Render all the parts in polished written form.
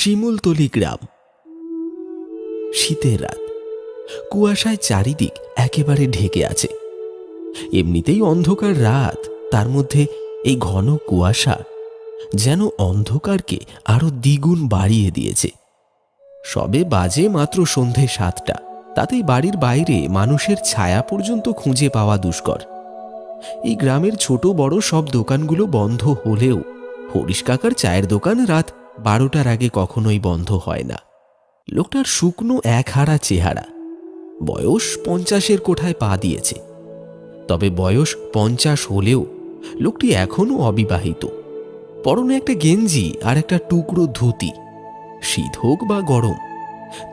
শিমুলতলি গ্রাম। শীতের রাত, কুয়াশায় চারিদিক একেবারে ঢেকে আছে। এমনিতেই অন্ধকার রাত, তার মধ্যে এই ঘন কুয়াশা যেন অন্ধকারকে আরো দ্বিগুণ বাড়িয়ে দিয়েছে। সবে বাজে মাত্র সন্ধে 7টা, তাতেই বাড়ির বাইরে মানুষের ছায়া পর্যন্ত খুঁজে পাওয়া দুষ্কর। এই গ্রামের ছোট বড় সব দোকানগুলো বন্ধ হলেও হরিশ কাকার চায়ের দোকান রাত 12টার আগে কখনোই বন্ধ হয় না। লোকটার শুকনো একহারা চেহারা, বয়স 50-এর কোঠায় পা দিয়েছে। তবে বয়স 50 হলেও লোকটি এখনো অবিবাহিত। পরনে একটা গেঞ্জি আর একটা টুকরো ধুতি। শীত হোক বা গরম,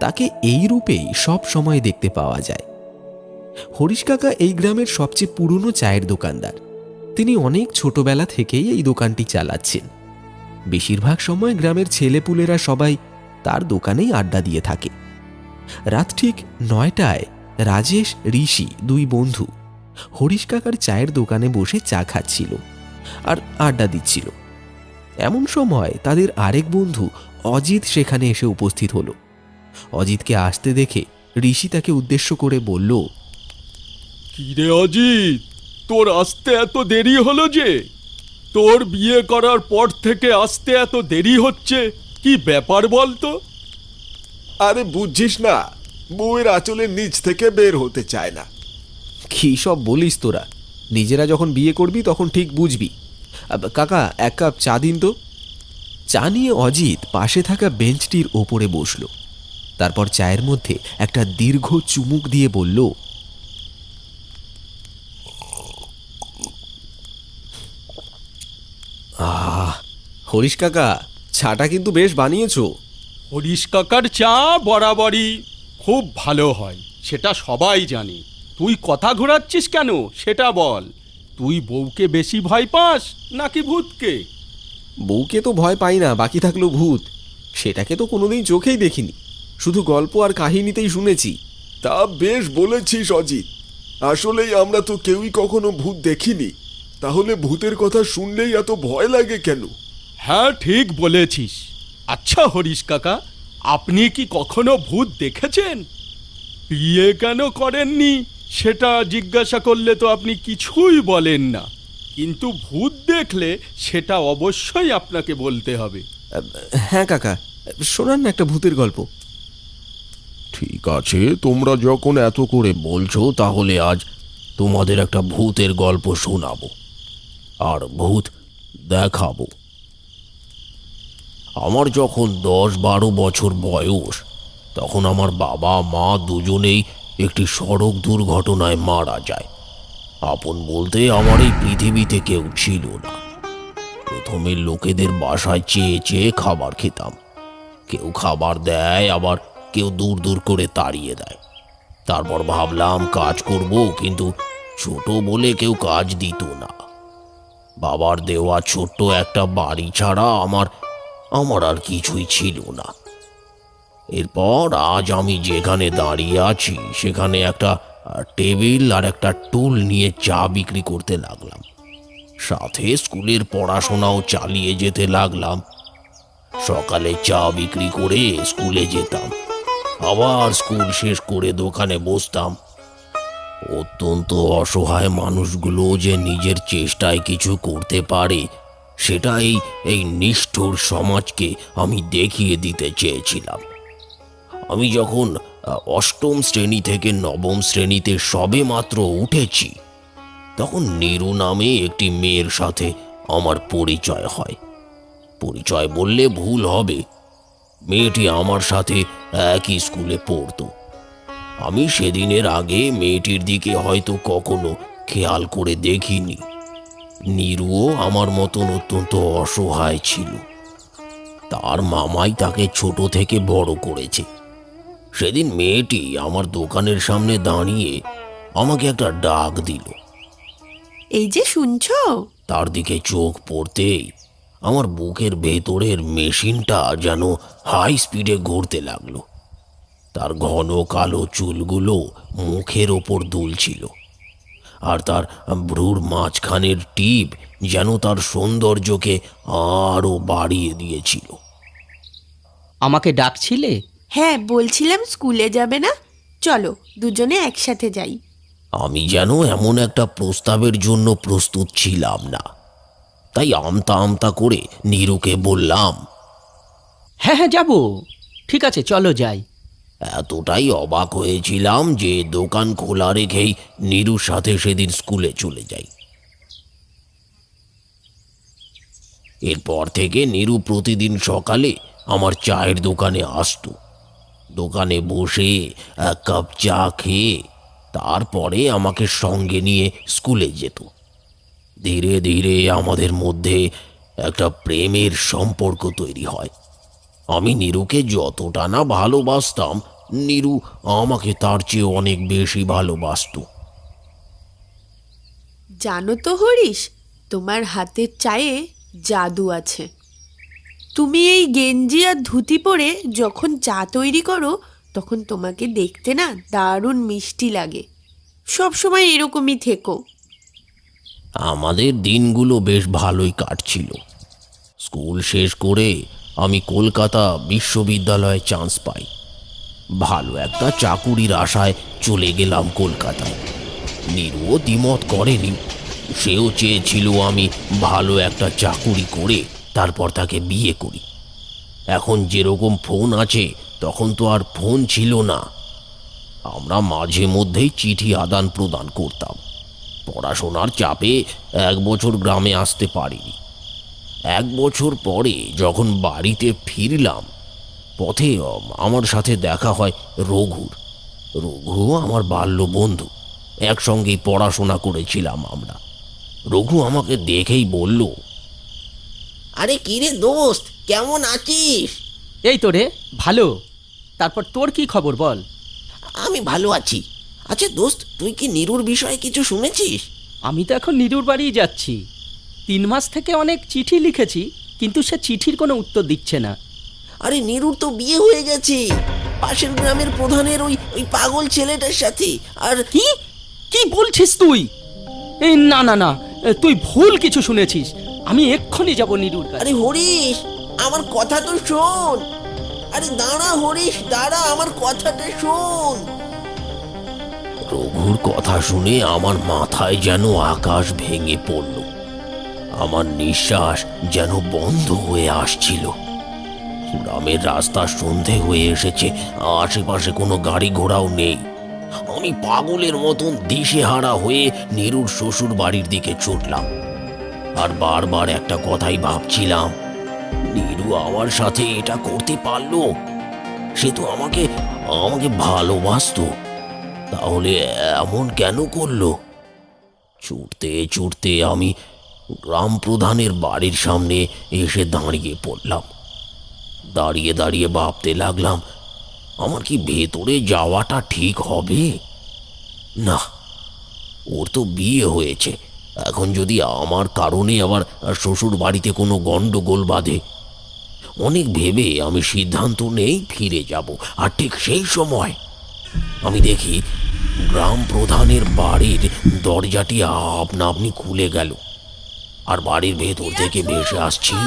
তাকে এই রূপেই সব সময় দেখতে পাওয়া যায়। হরিশ কাকা এই গ্রামের সবচেয়ে পুরনো চায়ের দোকানদার। তিনি অনেক ছোটবেলা থেকেই এই দোকানটি চালাচ্ছেন। বেশিরভাগ সময় গ্রামের ছেলেপুলেরা সবাই তার দোকানেই আড্ডা দিয়ে থাকে। রাত ঠিক 9টায় রাজেশ, ঋষি, দুই বন্ধু হরিশ কাকার চায়ের দোকানে বসে চা খাচ্ছিল আর আড্ডা দিচ্ছিল। এমন সময় তাদের আরেক বন্ধু অজিত সেখানে এসে উপস্থিত হলো। অজিতকে আসতে দেখে ঋষি তাকে উদ্দেশ্য করে বলল, কিরে অজিত, তোর আসতে এত দেরি হলো যে? তোর বিয়ে করার পর থেকে আসতে এত দেরি হচ্ছে, কি ব্যাপার বলতো? আরে বুঝছিস না, বউয়ের আঁচলের নিচ থেকে বের হতে চায় না। কি সব বলিস তোরা? নিজেরা যখন বিয়ে করবি তখন ঠিক বুঝবি। কাকা, এক কাপ চা দিন তো। চা নিয়ে অজিত পাশে থাকা বেঞ্চটির ওপরে বসল। তারপর চায়ের মধ্যে একটা দীর্ঘ চুমুক দিয়ে বলল, হরিশ কাকা, চাটা কিন্তু বেশ বানিয়েছো। হরিশ কাকার চা বরাবরই খুব ভালো হয়, সেটা সবাই জানে। তুই কথা ঘোরাচ্ছিস কেন সেটা বল। তুই বউকে বেশি ভয় পাস নাকি ভূতকে? বউকে তো ভয় পাই না, বাকি থাকলো ভূত। সেটাকে তো কোনোদিন চোখেই দেখিনি, শুধু গল্প আর কাহিনীতেই শুনেছি। তা বেশ বলেছিস অজিত, আসলেই আমরা তো কেউই কখনো ভূত দেখিনি, তাহলে ভূতের কথা শুনলেই এত ভয় লাগে কেন? হ্যাঁ, ঠিক বলেছিস। আচ্ছা হরিশ কাকা, আপনি কি কখনো ভূত দেখেছেন? বিয়ে কেন করেননি সেটা জিজ্ঞাসা করলে তো আপনি কিছুই বলেন না, কিন্তু ভূত দেখলে সেটা অবশ্যই আপনাকে বলতে হবে। হ্যাঁ কাকা, শোনান না একটা ভূতের গল্প। ঠিক আছে, তোমরা যখন এত করে বলছো তাহলে আজ তোমাদের একটা ভূতের গল্প শোনাবো আর ভূত দেখাবো। আমার যখন 10-12 বছর বয়স, তখন আমার বাবা মা দুজনেই একটি সড়ক দুর্ঘটনায় মারা যায়। আপন বলতে আমার এই পৃথিবীতে কেউ ছিল না। প্রথমে লোকেদের বাসায় চেয়ে চেয়ে খাবার খেতাম। কেউ খাবার দেয়, আবার কেউ দূর দূর করে তাড়িয়ে দেয়। তারপর ভাবলাম কাজ করব, কিন্তু ছোট বলে কেউ কাজ দিত না। বাবার দেওয়া ছোট্ট একটা বাড়ি ছাড়া আমার আর কিছুই ছিল না। এরপর আজ আমি যেখানে দাঁড়িয়ে আছি সেখানে একটা টেবিল আর একটা টুল নিয়ে চা বিক্রি করতে লাগলাম। সাথে স্কুলের পড়াশোনাও চালিয়ে যেতে লাগলাম। সকালে চা বিক্রি করে স্কুলে যেতাম, আবার স্কুল শেষ করে দোকানে বসতাম। অত্যন্ত অসহায় মানুষগুলো যে নিজের চেষ্টায় কিছু করতে পারে, সেটা এই নিষ্ঠুর সমাজকে আমি দেখিয়ে দিতে চেয়েছিলাম। আমি যখন 8ম শ্রেণী থেকে 9ম শ্রেণীতে সবে মাত্র উঠেছি, তখন নীরু নামে একটি মেয়ের সাথে আমার পরিচয় হয়। পরিচয় বললে ভুল হবে, মেয়েটি আমার সাথে একই স্কুলে পড়তো। আমি সেদিনের আগে মেয়েটির দিকে হয়তো কখনো খেয়াল করে দেখিনি। নীরুও আমার মতন অত্যন্ত অসহায় ছিল। তার মামাই তাকে ছোট থেকে বড় করেছে। সেদিন মেয়েটি আমার দোকানের সামনে দাঁড়িয়ে আমাকে একটা ডাক দিল। এই যে শুনছো? তার দিকে চোখ পড়তেই আমার বুকের ভেতরের মেশিনটা যেন হাই স্পিডে ঘুরতে লাগলো। তার ঘন কালো চুলগুলো মুখের ওপর দুলছিল, আর তার ভ্রুর মাঝখানের টিপ যেন তার সৌন্দর্যকে আরো বাড়িয়ে দিয়েছিল। আমাকে ডাকছিলে? হ্যাঁ, বলছিলাম স্কুলে যাবে না? চলো দুজনে একসাথে যাই। আমি যেন এমন একটা প্রস্তাবের জন্য প্রস্তুত ছিলাম না, তাই আমতা আমতা করে নীরুকে বললাম। হ্যাঁ হ্যাঁ, যাব। ঠিক আছে, চলো যাই। এতটাই অবাক হয়েছিলাম যে দোকান খোলা রেখেই নীরুর সাথে সেদিন স্কুলে চলে যাই। এরপর থেকে নীরু প্রতিদিন সকালে আমার চায়ের দোকানে আসতো। দোকানে বসে এক কাপ চা খেয়ে তারপরে আমাকে সঙ্গে নিয়ে স্কুলে যেত। ধীরে ধীরে আমাদের মধ্যে একটা প্রেমের সম্পর্ক তৈরি হয়। আমি নীরুকে যতটা না ভালোবাসতাম, নীরু আমাকে তার চেয়ে অনেক বেশি ভালোবাসতো। জানো তো হরিশ, তোমার হাতের চায়ে জাদু আছে। তুমি এই গেঞ্জি আর ধুতি পরে যখন চা তৈরি করো, তখন তোমাকে দেখতে না দারুণ মিষ্টি লাগে। সব সময় এরকমই থেকো। আমাদের দিনগুলো বেশ ভালোই কাটছিল। স্কুল শেষ করে আমি কলকাতা বিশ্ববিদ্যালয়ে চান্স পাই। ভালো একটা চাকুরির আশায় চলে গেলাম কলকাতায়। নীরুও দ্বিমত করেনি, সেও চেয়েছিল আমি ভালো একটা চাকুরি করে তারপর তাকে বিয়ে করি। এখন যেরকম ফোন আছে, তখন তো আর ফোন ছিল না। আমরা মাঝে মধ্যেই চিঠি আদান প্রদান করতাম। পড়াশোনার চাপে 1 বছর গ্রামে আসতে পারিনি। 1 বছর পরে যখন বাড়িতে ফিরলাম, পথে আমার সাথে দেখা হয় রঘুর। রঘু আমার বাল্য বন্ধু, একসঙ্গেই পড়াশোনা করেছিলাম আমরা। রঘু আমাকে দেখেই বলল, আরে কিরে দোস্ত, কেমন আছিস? এই তো রে, ভালো। তারপর তোর কি খবর বল? আমি ভালো আছি। আচ্ছা দোস্ত, তুই কি নীরুর বিষয়ে কিছু শুনেছিস? আমি তো এখন নীরুর বাড়িই যাচ্ছি। 3 মাস থেকে অনেক চিঠি লিখেছি, কিন্তু সে চিঠির কোনো উত্তর দিচ্ছে না। আরে নীরুর তো বিয়ে হয়ে গেছে পাশের গ্রামের প্রধানের ওই পাগল ছেলেটার সাথে। আর কি কি বলছিস তুই? এই না না না, তুই ভুল কিছু শুনেছিস। আমি এক্ষুনি যাব নীরুর কাছে। আরে হরিশ, আমার কথা তো শোন। আরে দাঁড়া হরিশ, দাঁড়া, আমার কথাটা শোন। রঘুর কথা শুনে আমার মাথায় যেন আকাশ ভেঙে পড়ল। আমার নিঃশ্বাস যেন বন্ধ হয়ে আসছিল। গ্রামের রাস্তা সন্ধে হয়ে এসেছে, আশেপাশে কোনো গাড়ি ঘোড়াও নেই। আমি পাগলের মতন দিশেহারা হয়ে নীরুর শ্বশুর বাড়ির দিকে ছুটলাম। আর বারবার একটা কথাই ভাবছিলাম, নীরু আমার সাথে এটা করতে পারলো? সে তো আমাকে ভালোবাসতো, তাহলে এমন কেন করলো? ছুটতে ছুটতে আমি গ্রাম প্রধানের বাড়ির সামনে এসে দাঁড়িয়ে পড়লাম। দাঁড়িয়ে দাঁড়িয়ে ভাবতে লাগলাম, আমার কি ভেতরে যাওয়াটা ঠিক হবে? না, ওর তো বিয়ে হয়েছে। এখন যদি আমার কারণে আবার শ্বশুর বাড়িতে কোনো গন্ডগোল বাঁধে। অনেক ভেবে আমি সিদ্ধান্ত নেই ফিরে যাব। আর ঠিক সেই সময় আমি দেখি গ্রাম প্রধানের বাড়ির দরজাটি আপনা আপনি খুলে গেল, আর বাড়ির ভেতর থেকে ভেসে আসছিল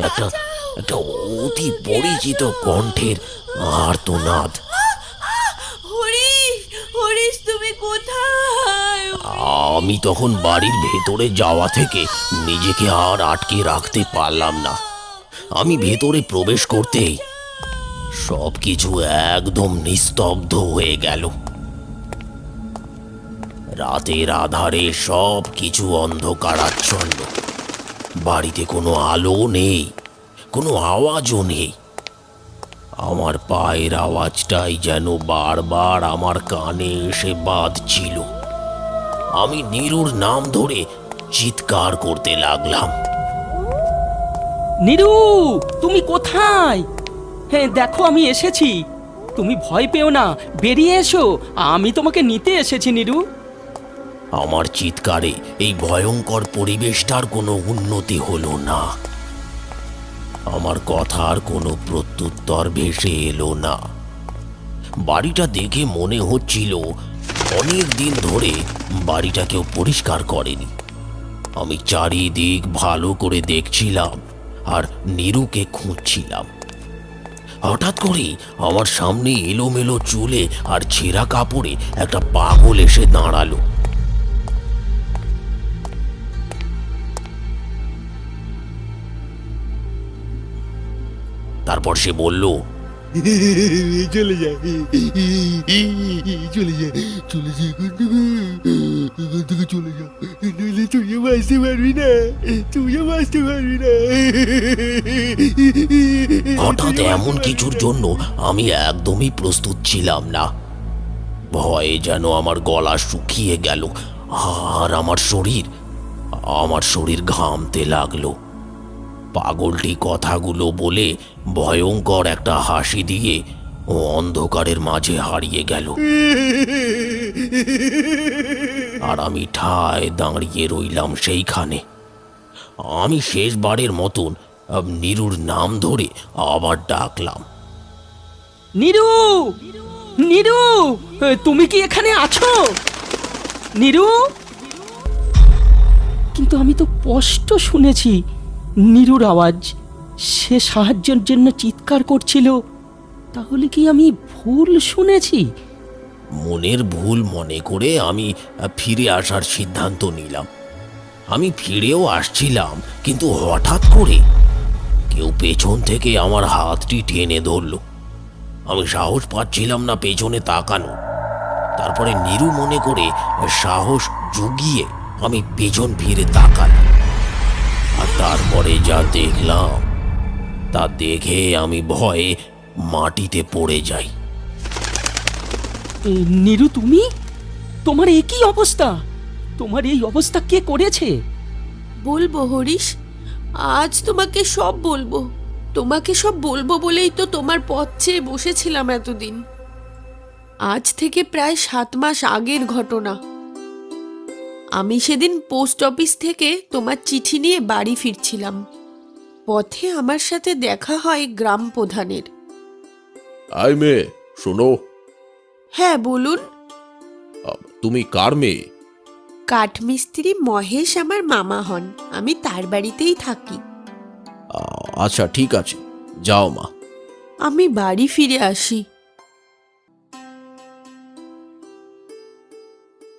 একটা অতি পরিচিত কণ্ঠের আর্তনাদ। হরিশ, হরিশ, তুমি কোথায়? আমি তখন বাড়ির ভেতরে যাওয়া থেকে নিজেকে আর আটকে রাখতে পারলাম না। আমি ভেতরে প্রবেশ করতেই সবকিছু একদম নিস্তব্ধ হয়ে গেল। রাতের আধারে সব কিছু অন্ধকারাচ্ছন্ন। বাড়িতে কোনো আলো নেই, কোনো আওয়াজও নেই। আমার পায়ের আওয়াজটাই যেন বারবার আমার কানে এসে বাজছিল। আমি নীরুর নাম ধরে চিৎকার করতে লাগলাম। নীরু, তুমি কোথায়? হ্যাঁ দেখো, আমি এসেছি। তুমি ভয় পেও না, বেরিয়ে এসো, আমি তোমাকে নিতে এসেছি নীরু। আমার চিৎকারে এই ভয়ঙ্কর পরিবেশটার কোনো উন্নতি হলো না। আমার কথার কোনো প্রত্যুত্তর ভেসে এলো না। বাড়িটা দেখে মনে হচ্ছিল অনেক দিন ধরে বাড়িটা কেউ পরিষ্কার করেনি। আমি চারিদিক ভালো করে দেখছিলাম আর নীরুকে খুঁজছিলাম। হঠাৎ করেই আমার সামনে এলোমেলো চুলে আর ছেঁড়া কাপড়ে একটা পাগল এসে দাঁড়ালো। তারপর সে বলল, চলে যা, চলে যা, চলে যা, এখান থেকে চলে যা, নইলে তুইও বাঁচতে পারবি না, তুইও বাঁচতে পারবি না। হঠাৎ এমন কিছুর জন্য আমি একদমই প্রস্তুত ছিলাম না। ভয়ে যেন আমার গলা শুকিয়ে গেল আর আমার শরীর ঘামতে লাগলো। পাগলটি কথাগুলো বলে ভয়ঙ্কর একটা হাসি দিয়ে ও অন্ধকারের মাঝে হারিয়ে গেল। আর আমি ঠায় দাঁড়িয়ে রইলাম সেইখানে। আমি শেষবারের মতন নীরুর নাম ধরে আবার ডাকলাম। নীরু, নীরু, তুমি কি এখানে আছো? নীরু? কিন্তু আমি তো স্পষ্ট শুনেছি নীরুর আওয়াজ। সে সাহায্যের জন্য চিৎকার করছিল। তাহলে কি আমি ভুল শুনেছি? মনের ভুল মনে করে আমি ফিরে আসার সিদ্ধান্ত নিলাম। আমি ফিরেও আসছিলাম, কিন্তু হঠাৎ করে কেউ পেছন থেকে আমার হাতটি টেনে ধরল। আমি সাহস পাচ্ছিলাম না পেছনে তাকানো। তারপরে নীরু মনে করে সাহস জুগিয়ে আমি পেছন ফিরে তাকালাম। আর তারপরে যা দেখলাম তা দেখে আমি ভয়ে মাটিতে পড়ে যাই। নীরু, তুমি? তোমার এ কি অবস্থা? তোমার এই অবস্থা কে করেছে? বলবো হরিশ, আজ তোমাকে সব বলবো। তোমাকে সব বলবো বলেই তো তোমার পথ চেয়ে বসেছিলাম এতদিন। আজ থেকে প্রায় 7 মাস আগের ঘটনা। আমি সেদিন পোস্ট অফিস থেকে তোমার চিঠি নিয়ে বাড়ি ফিরছিলাম। পথে আমার সাথে দেখা হয় গ্রাম প্রধানের। আই মেয়ে, শোনো। হ্যাঁ, বলুন। তুমি কার মেয়ে? কাঠমিস্ত্রি মহেশ আমার মামা হন। আমি তার বাড়িতেই থাকি। আচ্ছা, ঠিক আছে, যাও মা। আমি বাড়ি ফিরে আসি।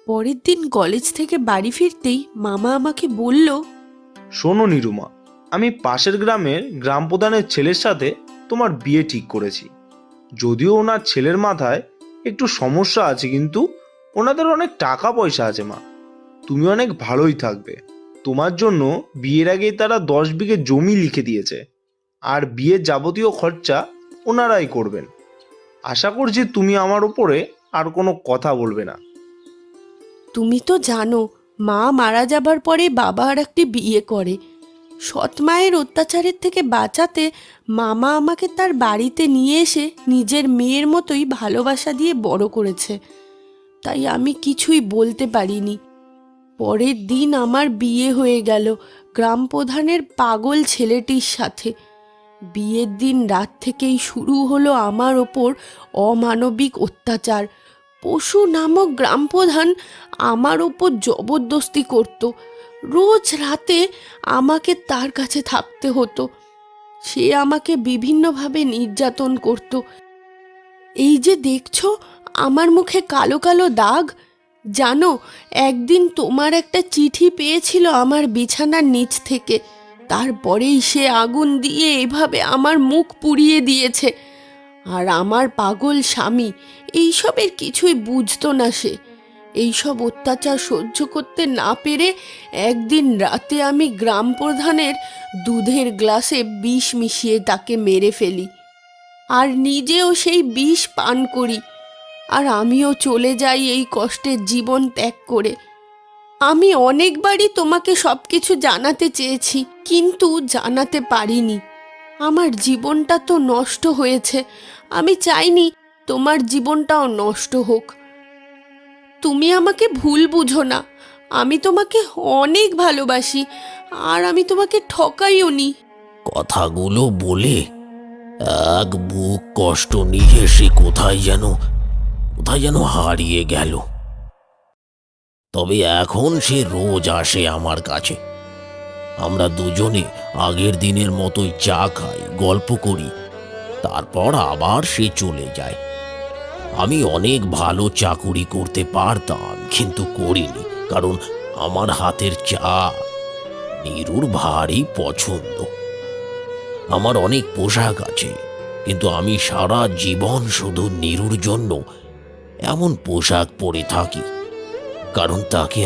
পরের দিন কলেজ থেকে বাড়ি ফিরতেই মামা আমাকে বলল, শোনো নিরুমা, আমি পাশের গ্রামের গ্রাম প্রধানের ছেলের সাথে তোমার বিয়ে ঠিক করেছি। যদিও ওনার ছেলের মাথায় একটু সমস্যা আছে, কিন্তু ওনাদের অনেক টাকা পয়সা আছে মা। তুমি অনেক ভালোই থাকবে। তোমার জন্য বিয়ের আগেই তারা 10 বিঘে জমি লিখে দিয়েছে, আর বিয়ের যাবতীয় খরচা ওনারাই করবেন। আশা করছি তুমি আমার উপরে আর কোনো কথা বলবে না। তুমি তো জানো, মা মারা যাবার পরে বাবা আর একটি বিয়ে করে। সৎ মায়ের অত্যাচারের থেকে বাঁচাতে মামা আমাকে তার বাড়িতে নিয়ে এসে নিজের মেয়ের মতোই ভালোবাসা দিয়ে বড় করেছে। তাই আমি কিছুই বলতে পারিনি। পরের দিন আমার বিয়ে হয়ে গেল গ্রাম প্রধানের পাগল ছেলেটির সাথে। বিয়ের দিন রাত থেকেই শুরু হলো আমার ওপর অমানবিক অত্যাচার। পশু নামক গ্রাম প্রধান আমার ওপর জবরদস্তি করত। রোজ রাতে আমাকে তার কাছে থাকতে হতো। সে আমাকে বিভিন্নভাবে নির্যাতন করত। এই যে দেখছো আমার মুখে কালো কালো দাগ, জানো একদিন তোমার একটা চিঠি পেয়েছিল আমার বিছানার নিচ থেকে। তারপরেই সে আগুন দিয়ে এভাবে আমার মুখ পুড়িয়ে দিয়েছে। আর আমার পাগল স্বামী এইসবের কিছুই বুঝতো না। সে এইসব অত্যাচার সহ্য করতে না পেরে একদিন রাতে আমি গ্রাম প্রধানের দুধের গ্লাসে বিষ মিশিয়ে তাকে মেরে ফেলি, আর নিজেও সেই বিষ পান করি। আর আমিও চলে যাই এই কষ্টের জীবন ত্যাগ করে। আমি অনেকবারই তোমাকে সব কিছু জানাতে চেয়েছি, কিন্তু জানাতে পারিনি। আমার জীবনটা তো নষ্ট হয়েছে। আমি চাইনি তোমার জীবনটাও নষ্ট হোক। তুমি আমাকে ভুল বুঝো না। আমি তোমাকে অনেক ভালোবাসি, আর আমি তোমাকে ঠকাইও নি। কথাগুলো বলে এক বুক কষ্ট নিয়ে সে কোথায় যেন হারিয়ে গেল। তবে এখন সে রোজ আসে আমার কাছে। আমরা দুজনে আগের দিনের মতোই চা খাই, গল্প করি, তারপর আবার সে চলে যায়। আমি অনেক ভালো চাকুরি করতে পারতাম, কিন্তু করিনি, কারণ আমার হাতের চা নীরুর ভারী পছন্দ। আমার অনেক পোশাক আছে, কিন্তু আমি সারা জীবন শুধু নীরুর জন্য এমন পোশাক পরে থাকি, কারণ তাকে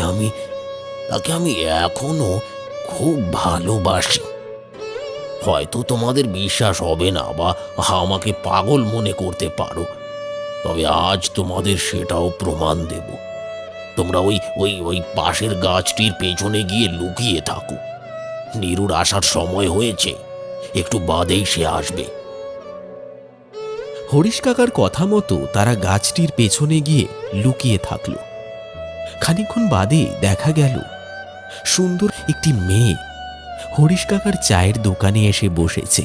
আমি এখনো খুব ভালোবাসি। হয়তো তোমাদের বিশ্বাস হবে না বা আমাকে পাগল মনে করতে পারো, তবে আজ তোমাদের সেটাও প্রমাণ দেব। তোমরা ওই ওই ওই পাশের গাছটির পেছনে গিয়ে লুকিয়ে থাকো। নীরুর আসার সময় হয়েছে, একটু বাদেই সে আসবে। হরিশ কাকার কথা মতো তারা গাছটির পেছনে গিয়ে লুকিয়ে থাকল। খানিকক্ষণ বাদে দেখা গেল সুন্দর একটি মেয়ে হরিশ কাকার চায়ের দোকানে এসে বসেছে।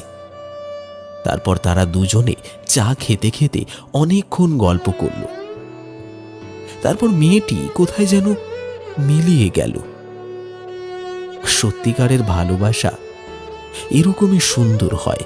তারপর তারা দুজনে চা খেতে খেতে অনেকক্ষণ গল্প করল। তারপর মেয়েটি কোথায় যেন মিলিয়ে গেল। সত্যিকারের ভালোবাসা এরকমই সুন্দর হয়।